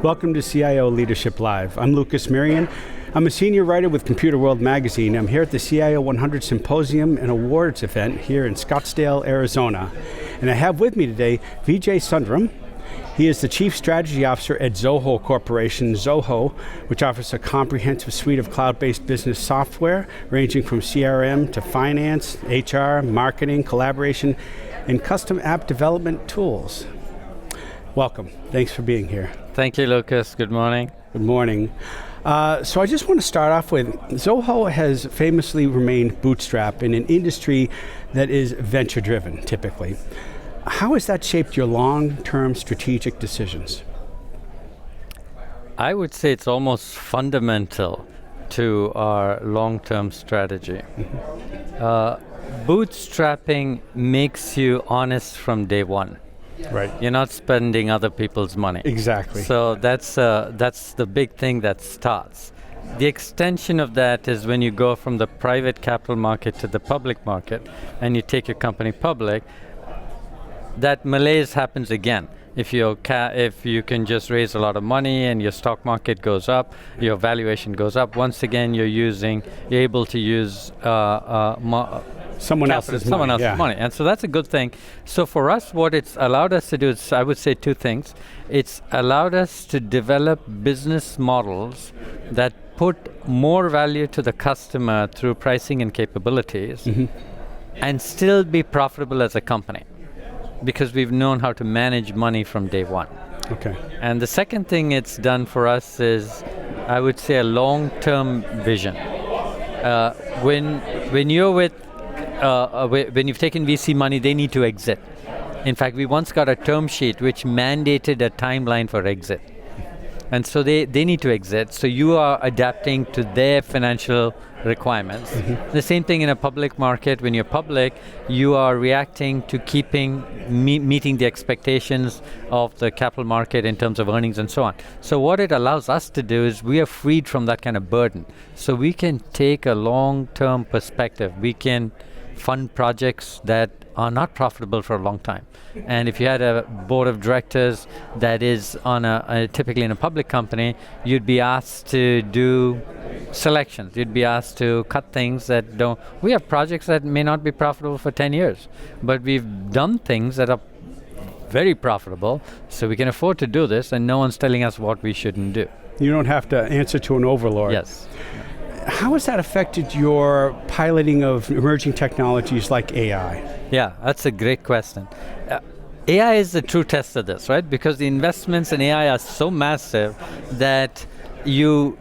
Welcome to CIO Leadership Live. I'm Lucas Marion. I'm a senior writer with Computer World Magazine. I'm here at the CIO 100 Symposium and Awards event here in Scottsdale, Arizona. And I have with me today Vijay Sundaram. He is the Chief Strategy Officer at Zoho Corporation, Zoho, which offers a comprehensive suite of cloud-based business software ranging from CRM to finance, HR, marketing, collaboration, and custom app development tools. Welcome. Thanks for being here. Thank you, Lucas. Good morning. Good morning. So I just want to start off with, Zoho has famously remained bootstrap in an industry that is venture-driven, typically. How has that shaped your long-term strategic decisions? I would say it's almost fundamental to our long-term strategy. Bootstrapping makes you honest from day one. Right. You're not spending other people's money. Exactly. So that's the big thing that starts. The extension of that is when you go from the private capital market to the public market and you take your company public, that malaise happens again. If you can just raise a lot of money and your stock market goes up, your valuation goes up, once again you're able to use someone else's money. And so that's a good thing. So for us, what it's allowed us to do is, I would say, two things. It's allowed us to develop business models that put more value to the customer through pricing and capabilities, and still be profitable as a company, because we've known how to manage money from day one. Okay. And the second thing it's done for us is, I would say, a long-term vision. When you're when you've taken VC money, they need to exit. In fact, we once got a term sheet which mandated a timeline for exit. And so they need to exit, so you are adapting to their financial requirements. The same thing in a public market. When you're public, you are reacting to meeting the expectations of the capital market in terms of earnings and so on. So what it allows us to do is we are freed from that kind of burden. So we can take a long-term perspective. We can fund projects that are not profitable for a long time. And if you had a board of directors that is on typically in a public company, you'd be asked to do selections. You'd be asked to cut things that don't. We have projects that may not be profitable for 10 years, but we've done things that are very profitable, so we can afford to do this, and no one's telling us what we shouldn't do. You don't have to answer to an overlord. Yes. How has that affected your piloting of emerging technologies like AI? Yeah, that's a great question. AI is the true test of this, right? Because the investments in AI are so massive that you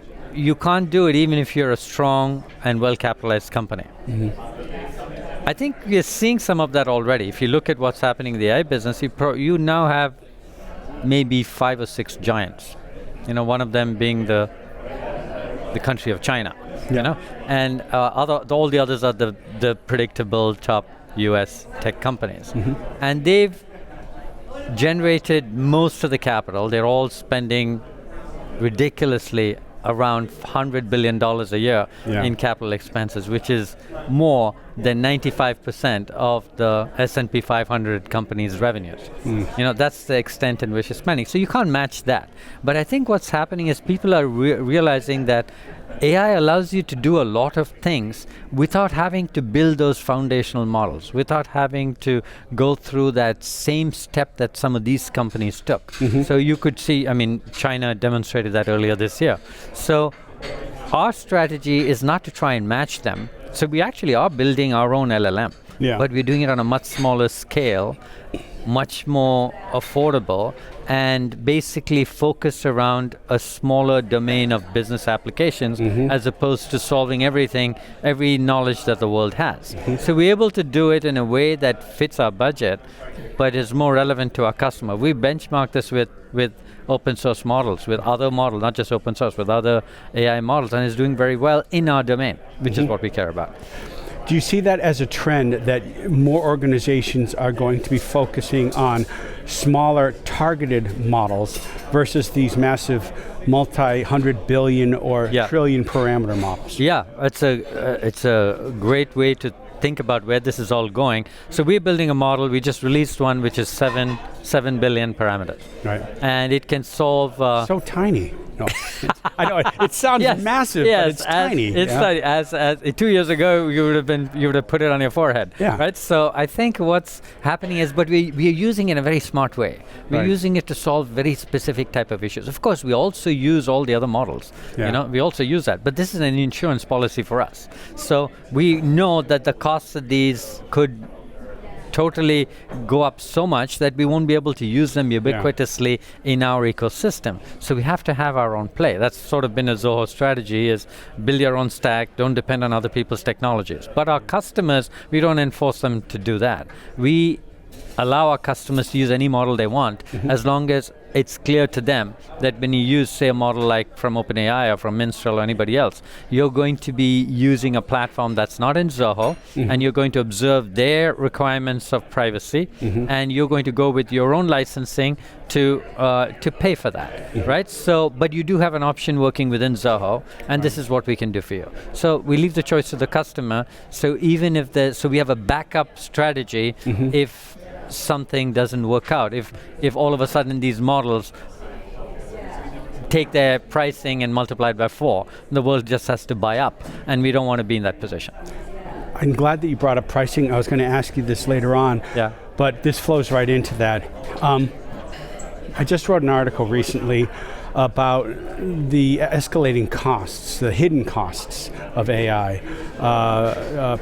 can't do it even if you're a strong and well-capitalized company. I think we're seeing some of that already. If you look at what's happening in the AI business, you now have maybe 5 or 6 giants. One of them being the country of China. And all the others are the predictable top US tech companies. And they've generated most of the capital. They're all spending ridiculously around $100 billion a year in capital expenses, which is more than 95% of the S&P 500 companies' revenues. That's the extent in which it's spending. So you can't match that. But I think what's happening is people are realizing that AI allows you to do a lot of things without having to build those foundational models, without having to go through that same step that some of these companies took. So you could see, China demonstrated that earlier this year. So our strategy is not to try and match them. So we actually are building our own LLM, but we're doing it on a much smaller scale, much more affordable, and basically focused around a smaller domain of business applications as opposed to solving every knowledge that the world has. So we're able to do it in a way that fits our budget, but is more relevant to our customer. We benchmark this with open source models, with other models, not just open source, with other AI models, and it's doing very well in our domain, which is what we care about. Do you see that as a trend that more organizations are going to be focusing on smaller targeted models versus these massive multi-hundred billion or trillion parameter models? Yeah, it's a great way to think about where this is all going. So we're building a model. We just released one which is 7 billion parameters. Right. And it can solve... so tiny. No, I know it sounds massive, but it's tiny. It's tiny. As 2 years ago, you would have put it on your forehead. Yeah. Right. So I think what's happening is, but we are using it in a very smart way. We're using it to solve very specific type of issues. Of course, we also use all the other models. Yeah. We also use that. But this is an insurance policy for us. So we know that the costs of these could totally go up so much that we won't be able to use them ubiquitously in our ecosystem. So we have to have our own play. That's sort of been a Zoho strategy, is build your own stack, don't depend on other people's technologies. But our customers, we don't enforce them to do that. We allow our customers to use any model they want, as long as it's clear to them that when you use, say, a model like from OpenAI or from Minstrel or anybody else, you're going to be using a platform that's not in Zoho, and you're going to observe their requirements of privacy, and you're going to go with your own licensing to pay for that, right? So, but you do have an option working within Zoho, and this is what we can do for you. So we leave the choice to the customer. So even if so we have a backup strategy if something doesn't work out. If all of a sudden these models take their pricing and multiply it by 4, the world just has to buy up, and we don't want to be in that position. I'm glad that you brought up pricing. I was going to ask you this later on, but this flows right into that. I just wrote an article recently about the escalating costs, the hidden costs of AI,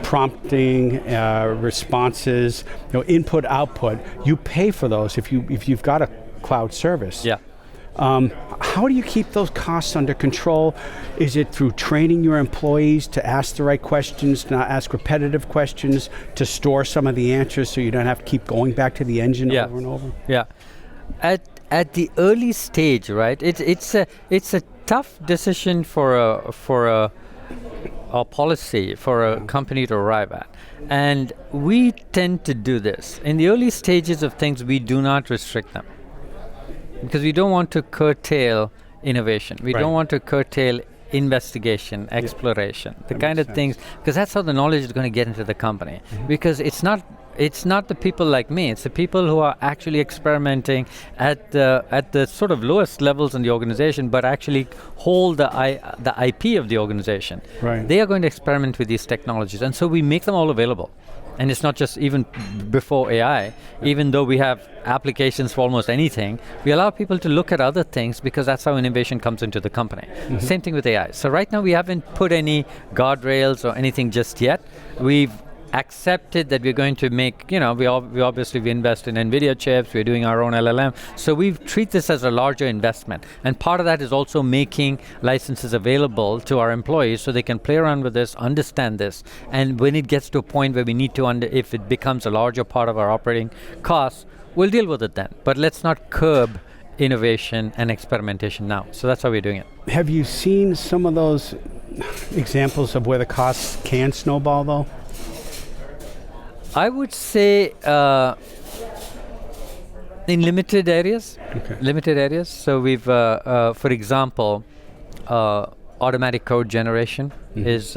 prompting, responses, input, output. You pay for those if you've got a cloud service. Yeah. How do you keep those costs under control? Is it through training your employees to ask the right questions, to not ask repetitive questions, to store some of the answers so you don't have to keep going back to the engine over and over? Yeah. At the early stage, right? It's a tough decision for a policy for a company to arrive at, and we tend to do this in the early stages of things. We do not restrict them because we don't want to curtail innovation. We don't want to curtail investigation, exploration, the kind of things, because that's how the knowledge is going to get into the company. Because it's not the people like me, it's the people who are actually experimenting at the sort of lowest levels in the organization, but actually hold the IP of the organization. Right. They are going to experiment with these technologies, and so we make them all available. And it's not just even before AI, even though we have applications for almost anything, we allow people to look at other things because that's how innovation comes into the company. Same thing with AI. So right now we haven't put any guardrails or anything just yet. We've accepted that we're going to make, we obviously invest in NVIDIA chips, we're doing our own LLM. So we treat this as a larger investment. And part of that is also making licenses available to our employees so they can play around with this, understand this. And when it gets to a point where we need to, if it becomes a larger part of our operating costs, we'll deal with it then. But let's not curb innovation and experimentation now. So that's how we're doing it. Have you seen some of those examples of where the costs can snowball though? I would say in limited areas. Okay. Limited areas. So we've, for example, automatic code generation is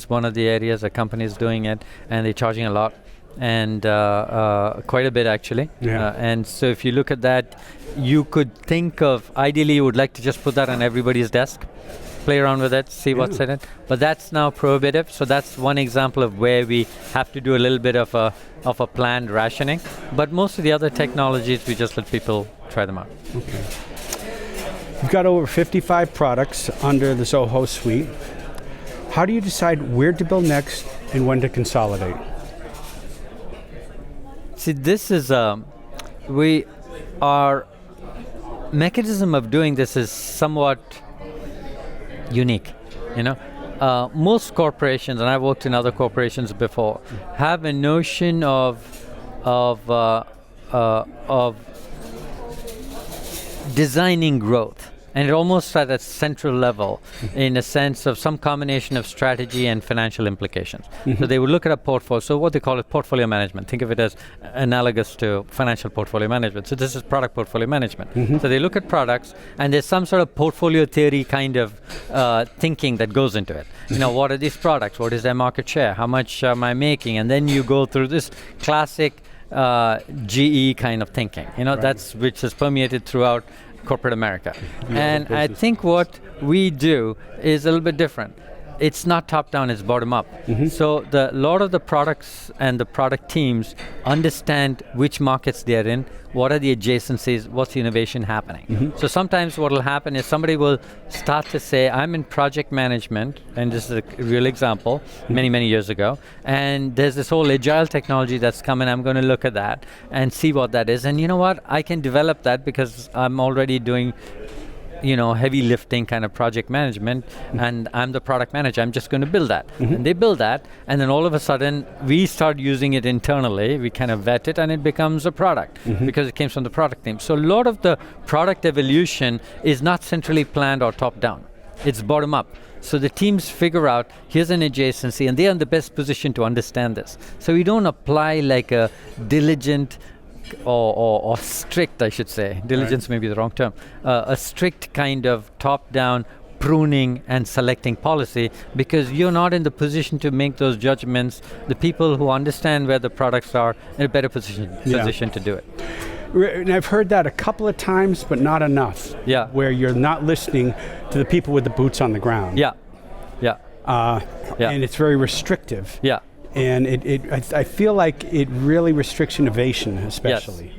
one of the areas a company is doing it, and they're charging a lot, and quite a bit actually. Yeah. And so if you look at that, you could think of, ideally you would like to just put that on everybody's desk, play around with it, see what's in it. But that's now prohibitive. So that's one example of where we have to do a little bit of a planned rationing. But most of the other technologies, we just let people try them out. Okay. You've got over 55 products under the Zoho suite. How do you decide where to build next and when to consolidate? See, this is our mechanism of doing this is somewhat unique. Most corporations, and I've worked in other corporations before, have a notion of designing growth. and it almost at a central level in a sense of some combination of strategy and financial implications. So they would look at a portfolio, so what they call it portfolio management. Think of it as analogous to financial portfolio management. So this is product portfolio management. So they look at products, and there's some sort of portfolio theory kind of thinking that goes into it. What are these products? What is their market share? How much am I making? And then you go through this classic GE kind of thinking, that's which is permeated throughout corporate America. And I think what we do is a little bit different. It's not top-down, it's bottom-up. So a lot of the products and the product teams understand which markets they're in, what are the adjacencies, what's the innovation happening. So sometimes what will happen is somebody will start to say, I'm in project management, and this is a real example, many, many years ago, and there's this whole agile technology that's coming, I'm going to look at that and see what that is. And you know what, I can develop that because I'm already doing heavy lifting kind of project management, and I'm the product manager, I'm just going to build that. And they build that, and then all of a sudden we start using it internally, we kind of vet it, and it becomes a product because it came from the product team. So a lot of the product evolution is not centrally planned or top down, it's bottom up. So the teams figure out, here's an adjacency, and they're in the best position to understand this. So we don't apply like a diligent or strict, I should say. Diligence may be the wrong term. A strict kind of top-down pruning and selecting policy, because you're not in the position to make those judgments. The people who understand where the products are in a better position to do it. And I've heard that a couple of times, but not enough. Yeah. Where you're not listening to the people with the boots on the ground. Yeah. And it's very restrictive. Yeah. And I feel like it really restricts innovation, especially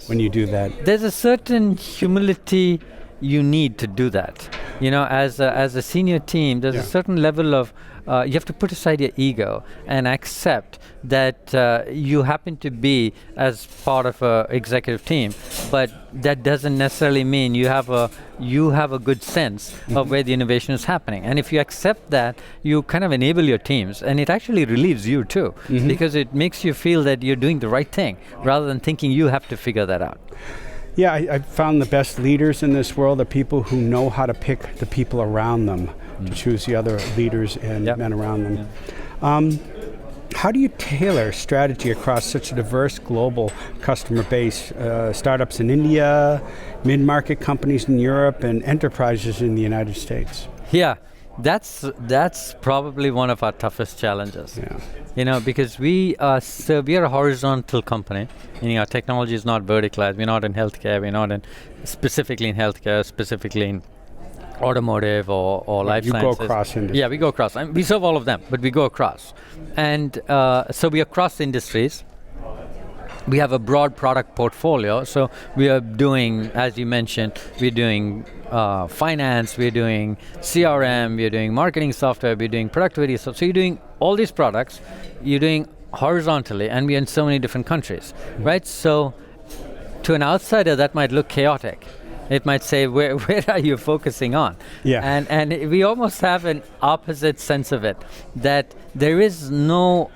when you do that. There's a certain humility you need to do that. As a senior team, there's a certain level of, you have to put aside your ego and accept that you happen to be as part of an executive team, but that doesn't necessarily mean you have a good sense of where the innovation is happening. And if you accept that, you kind of enable your teams, and it actually relieves you too, because it makes you feel that you're doing the right thing rather than thinking you have to figure that out. Yeah, I found the best leaders in this world are people who know how to pick the people around them to choose the other leaders and men around them. How do you tailor strategy across such a diverse global customer base? Startups in India, mid-market companies in Europe, and enterprises in the United States. Yeah, that's probably one of our toughest challenges. Because we are a horizontal company, meaning our technology is not verticalized. We're not in healthcare. We're not specifically in healthcare, specifically in automotive or life sciences. You go across industries. Yeah, we go across. We serve all of them, but we go across. And so we are across industries. We have a broad product portfolio. So we are doing, as you mentioned, we're doing finance, we're doing CRM, we're doing marketing software, we're doing productivity software. So you're doing all these products, you're doing horizontally, and we're in so many different countries, right? So to an outsider, that might look chaotic. It might say, where are you focusing on? Yeah. And we almost have an opposite sense of it, that there is no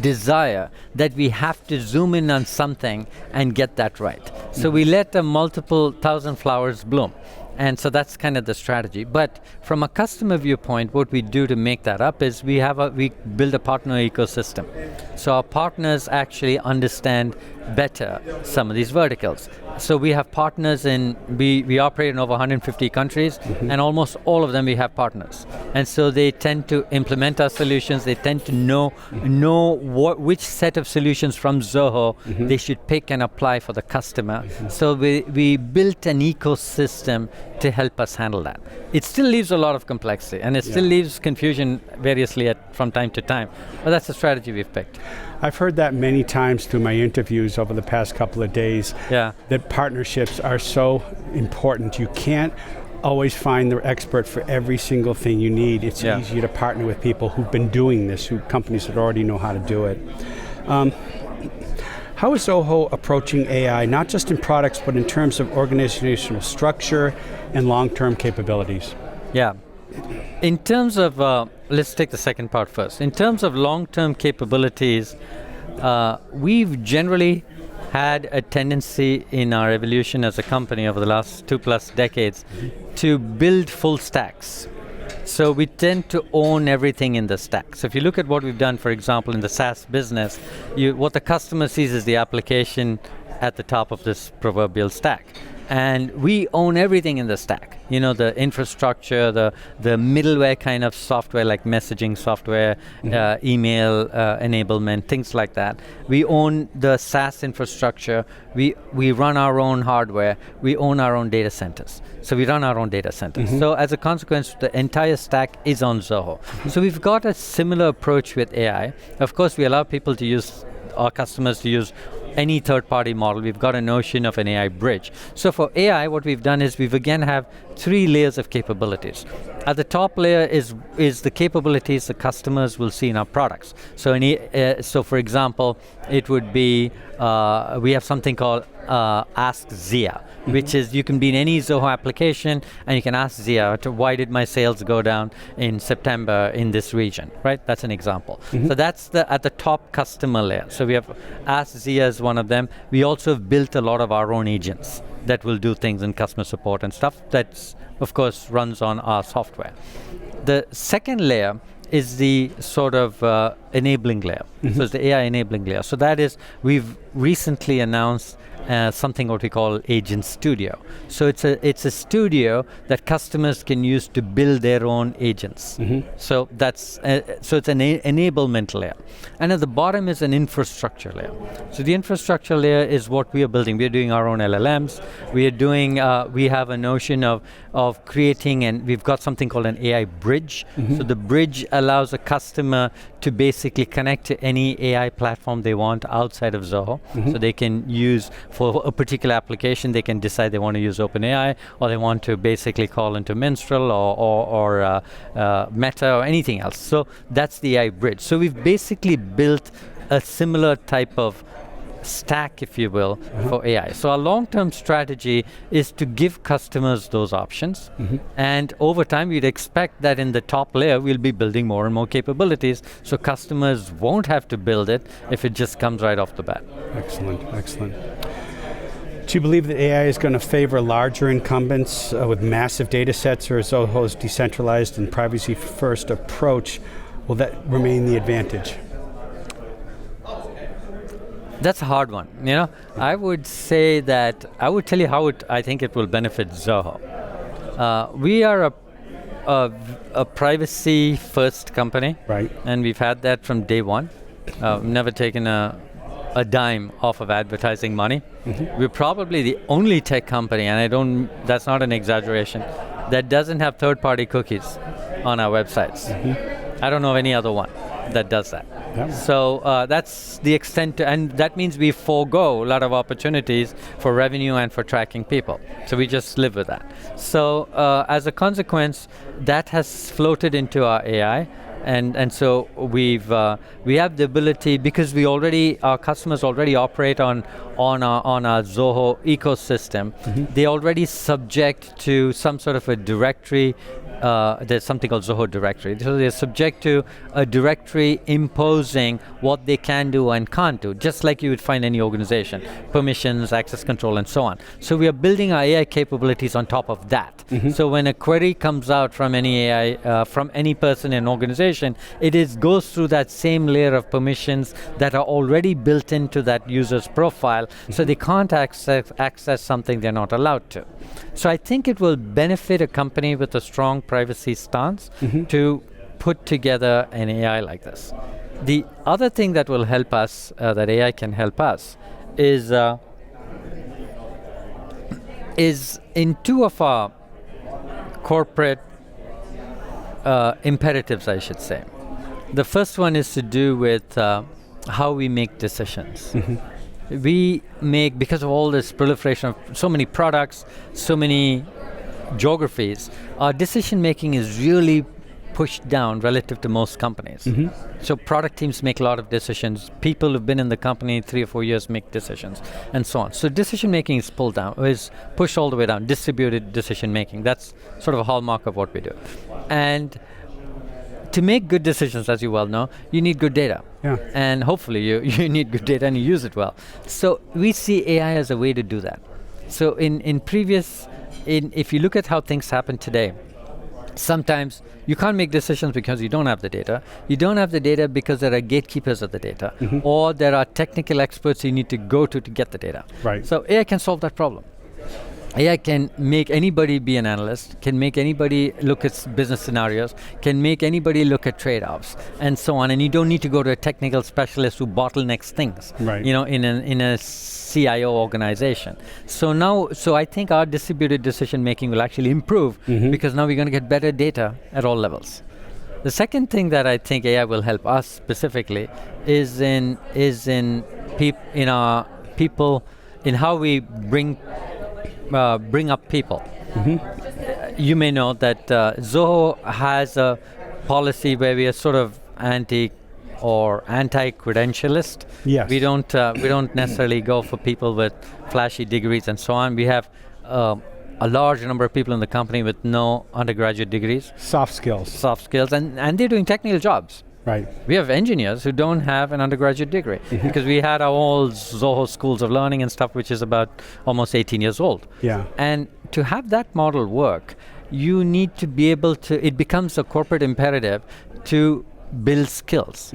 desire that we have to zoom in on something and get that right. So we let the multiple thousand flowers bloom. And so that's kind of the strategy. But from a customer viewpoint, what we do to make that up is we build a partner ecosystem. So our partners actually understand better some of these verticals. So we have partners we operate in over 150 countries, and almost all of them we have partners. And so they tend to implement our solutions. They tend to know which set of solutions from Zoho they should pick and apply for the customer. So we built an ecosystem to help us handle that. It still leaves a lot of complexity, and it still leaves confusion variously from time to time. But that's the strategy we've picked. I've heard that many times through my interviews over the past couple of days, that partnerships are so important. You can't always find the expert for every single thing you need. It's easier to partner with people who've been doing this, companies that already know how to do it. How is Zoho approaching AI, not just in products, but in terms of organizational structure and long-term capabilities? Yeah. In terms of, let's take the second part first. In terms of long-term capabilities, we've generally had a tendency in our evolution as a company over the last 2+ decades to build full stacks. So we tend to own everything in the stack. So if you look at what we've done, for example, in the SaaS business, what the customer sees is the application at the top of this proverbial stack. And we own everything in the stack. You know, the infrastructure, the middleware kind of software like messaging software, email enablement, things like that. We own the SaaS infrastructure. We run our own hardware. We own our own data centers. So we run our own data centers. So as a consequence, the entire stack is on Zoho. So we've got a similar approach with AI. Of course, we allow people to use, our customers to use any third-party model. We've got a notion of an AI bridge. So for AI, what we've done is we've again have 3 layers of capabilities. At the top layer is the capabilities the customers will see in our products. So so for example, it would be, we have something called Ask Zia, which is you can be in any Zoho application and you can ask Zia, why did my sales go down in September in this region, right? That's an example. So that's at the top customer layer. So we have Ask Zia as one of them. We also have built a lot of our own agents that will do things in customer support and stuff that, of course, runs on our software. The second layer is the sort of enabling layer. So it's the AI enabling layer. So that is, we've recently announced something what we call Agent Studio. So it's a studio that customers can use to build their own agents. So that's so it's an enablement layer. And at the bottom is an infrastructure layer. So the infrastructure layer is what we are building. We are doing our own LLMs. We are doing. We have a notion of creating, and we've got something called an AI bridge. So the bridge allows a customer to basically connect to any AI platform they want outside of Zoho. So they can use, for a particular application, they can decide they want to use OpenAI, or they want to basically call into Minstrel or Meta or anything else. So that's the AI bridge. So we've basically built a similar type of stack, if you will, for AI. So our long-term strategy is to give customers those options, and over time we'd expect that in the top layer we'll be building more and more capabilities, so customers won't have to build it if it just comes right off the bat. Excellent, excellent. Do you believe that AI is going to favor larger incumbents with massive data sets, or Zoho's decentralized and privacy-first approach, will that remain the advantage? That's a hard one. You know, I would say that, I would tell you how I think it will benefit Zoho. We are a privacy-first company, right? And we've had that from day one. Never taken a dime off of advertising money. We're probably the only tech company, and that's not an exaggeration, that doesn't have third-party cookies on our websites. I don't know of any other one that does that. Yeah. So that's the extent, and that means we forego a lot of opportunities for revenue and for tracking people. So we just live with that. So as a consequence, that has floated into our AI. And so we have the ability, because our customers already operate on our Zoho ecosystem. They already subject to some sort of a directory. There's something called Zoho directory. So they're subject to a directory imposing what they can do and can't do, just like you would find any organization, permissions, access control, and so on. So we are building our AI capabilities on top of that. So when a query comes out from any AI, from any person in an organization, it goes through that same layer of permissions that are already built into that user's profile, so they can't access something they're not allowed to. So I think it will benefit a company with a strong privacy stance to put together an AI like this. The other thing that will help us, that AI can help us, is in two of our corporate imperatives, I should say. The first one is to do with how we make decisions. We make, because of all this proliferation of so many products, so many geographies, our decision making is really pushed down relative to most companies. So product teams make a lot of decisions. People who've been in the company 3 or 4 years make decisions, and so on. So decision making is pulled down, is pushed all the way down. Distributed decision making. That's sort of a hallmark of what we do. And to make good decisions, as you well know, you need good data. Yeah. And hopefully you need good data and you use it well. So we see AI as a way to do that. So if you look at how things happen today, sometimes you can't make decisions because you don't have the data. You don't have the data because there are gatekeepers of the data, or there are technical experts you need to go to get the data. Right. So AI can solve that problem. AI can make anybody be an analyst, can make anybody look at business scenarios, can make anybody look at trade-offs, and so on. And you don't need to go to a technical specialist who bottlenecks things, Right. in a CIO organization. So I think our distributed decision making will actually improve because now we're going to get better data at all levels. The second thing that I think AI will help us specifically is in our people, in how we bring up people. You may know that Zoho has a policy where we are sort of anti-credentialist. Yes. We don't necessarily go for people with flashy degrees and so on. We have a large number of people in the company with no undergraduate degrees. Soft skills. And they're doing technical jobs. Right. We have engineers who don't have an undergraduate degree because we had our old Zoho schools of learning and stuff, which is about almost 18 years old. Yeah. And to have that model work, you need to be able to, it becomes a corporate imperative to build skills.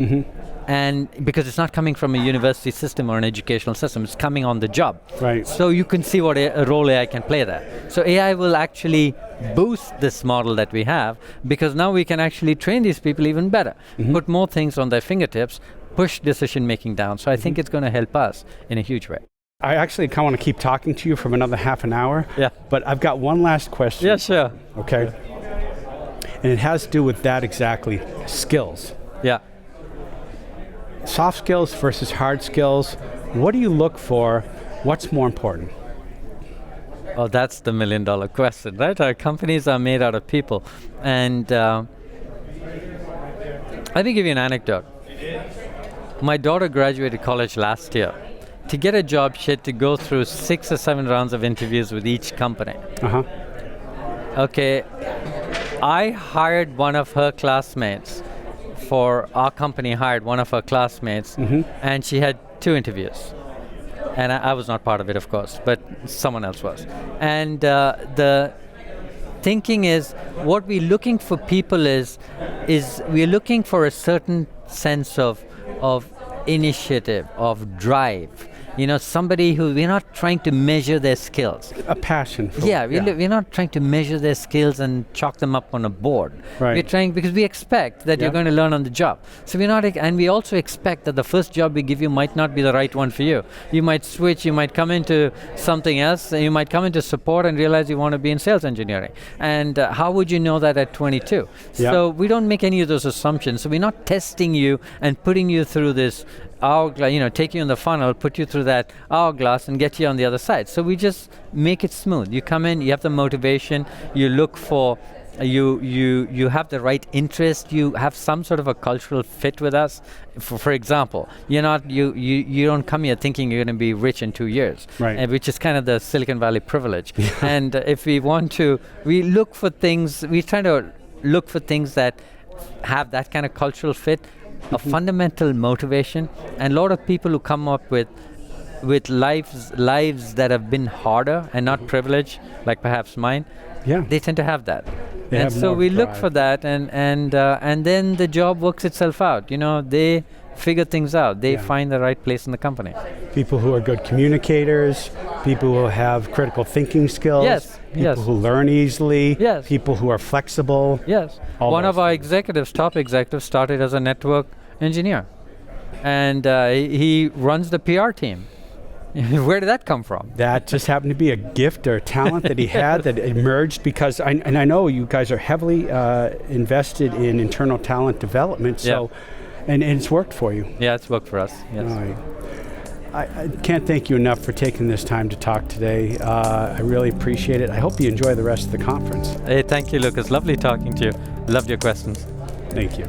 And because it's not coming from a university system or an educational system, it's coming on the job. Right. So you can see what a role AI can play there. So AI will actually boost this model that we have, because now we can actually train these people even better, put more things on their fingertips, push decision making down. So I think it's going to help us in a huge way. I actually kind of want to keep talking to you for another half an hour. Yeah. But I've got one last question. Yeah, sure. Okay. And it has to do with that exactly, skills. Yeah. Soft skills versus hard skills. What do you look for? What's more important? Oh, that's the $1 million question, right? Our companies are made out of people. And let me give you an anecdote. My daughter graduated college last year. To get a job, she had to go through 6 or 7 rounds of interviews with each company. Okay, I hired one of her classmates. Our company hired one of her classmates, and she had 2 interviews. And I was not part of it, of course, but someone else was. And the thinking is, what we're looking for people is we're looking for a certain sense of initiative, of drive. Somebody who, we're not trying to measure their skills. A passion. We're not trying to measure their skills and chalk them up on a board. Right. We're trying, because we expect that you're going to learn on the job. So and we also expect that the first job we give you might not be the right one for you. You might switch, you might come into something else, you might come into support and realize you want to be in sales engineering. And how would you know that at 22? So we don't make any of those assumptions. So we're not testing you and putting you through this hourglass, take you in the funnel, put you through that hourglass and get you on the other side. So we just make it smooth. You come in, you have the motivation, you look for, you have the right interest, you have some sort of a cultural fit with us. For example, you don't come here thinking you're going to be rich in 2 years, right. Which is kind of the Silicon Valley privilege. And if we want to, we look for things, we try to look for things that have that kind of cultural fit, a fundamental motivation. And a lot of people who come up with lives that have been harder and not privileged, like perhaps mine, they tend to have that. And so we look for that, and then the job works itself out. They figure things out. They find the right place in the company. People who are good communicators, people who have critical thinking skills, people who learn easily, people who are flexible. One of our top executives started as a network engineer, and he runs the PR team. Where did that come from? That just happened to be a gift or a talent that he had that emerged because, I know you guys are heavily invested in internal talent development, so and it's worked for you. Yeah, it's worked for us. Yes. I can't thank you enough for taking this time to talk today. I really appreciate it. I hope you enjoy the rest of the conference. Hey, thank you, Lucas. Lovely talking to you. Loved your questions. Thank you.